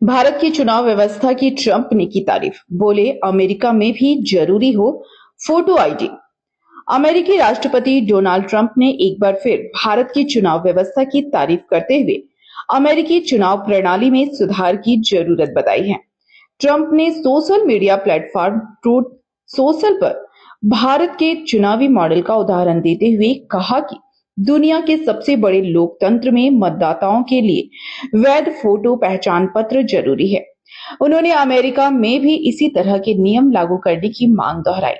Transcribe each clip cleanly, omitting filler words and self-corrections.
भारत की चुनाव व्यवस्था की ट्रंप ने की तारीफ। बोले, अमेरिका में भी जरूरी हो फोटो आईडी। अमेरिकी राष्ट्रपति डोनाल्ड ट्रंप ने एक बार फिर भारत की चुनाव व्यवस्था की तारीफ करते हुए अमेरिकी चुनाव प्रणाली में सुधार की जरूरत बताई है। ट्रंप ने social media platform truth social पर भारत के चुनावी मॉडल का उदाहरण देते हुए कहा कि दुनिया के सबसे बड़े लोकतंत्र में मतदाताओं के लिए वैध फोटो पहचान पत्र जरूरी है। उन्होंने अमेरिका में भी इसी तरह के नियम लागू करने की मांग दोहराई।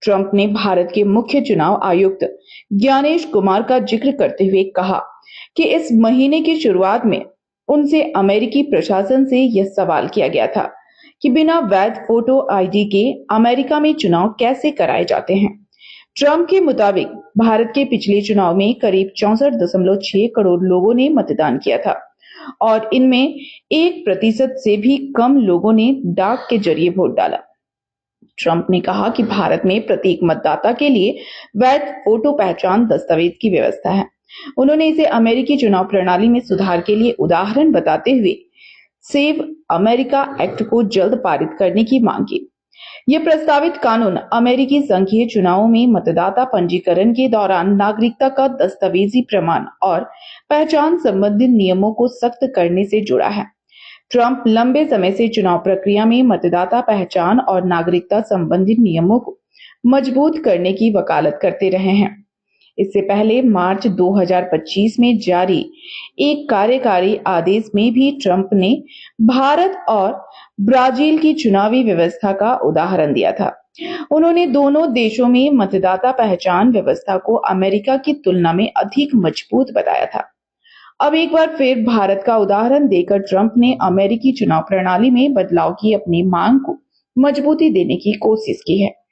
ट्रंप ने भारत के मुख्य चुनाव आयुक्त ज्ञानेश कुमार का जिक्र करते हुए कहा कि इस महीने की शुरुआत में उनसे अमेरिकी प्रशासन से यह सवाल किया गया था कि बिना वैध फोटो आईडी के अमेरिका में चुनाव कैसे कराए जाते हैं। ट्रंप के मुताबिक भारत के पिछले चुनाव में करीब 64.6 करोड़ लोगों ने मतदान किया था और इनमें 1% से भी कम लोगों ने डाक के जरिए वोट डाला। ट्रंप ने कहा कि भारत में प्रत्येक मतदाता के लिए वैध फोटो पहचान दस्तावेज की व्यवस्था है। उन्होंने इसे अमेरिकी चुनाव प्रणाली में सुधार के लिए उदाहरण बताते हुए सेव अमेरिका एक्ट को जल्द पारित करने की मांग की। यह प्रस्तावित कानून अमेरिकी संघीय चुनावों में मतदाता पंजीकरण के दौरान नागरिकता का दस्तावेजी प्रमाण और पहचान संबंधी नियमों को सख्त करने से जुड़ा है। ट्रंप लंबे समय से चुनाव प्रक्रिया में मतदाता पहचान और नागरिकता संबंधी नियमों को मजबूत करने की वकालत करते रहे हैं। इससे पहले मार्च 2025 में जारी एक कार्यकारी आदेश में भी ट्रंप ने भारत और ब्राजील की चुनावी व्यवस्था का उदाहरण दिया था। उन्होंने दोनों देशों में मतदाता पहचान व्यवस्था को अमेरिका की तुलना में अधिक मजबूत बताया था। अब एक बार फिर भारत का उदाहरण देकर ट्रंप ने अमेरिकी चुनाव प्रणाली में बदलाव की अपनी मांग को मजबूती देने की कोशिश की है।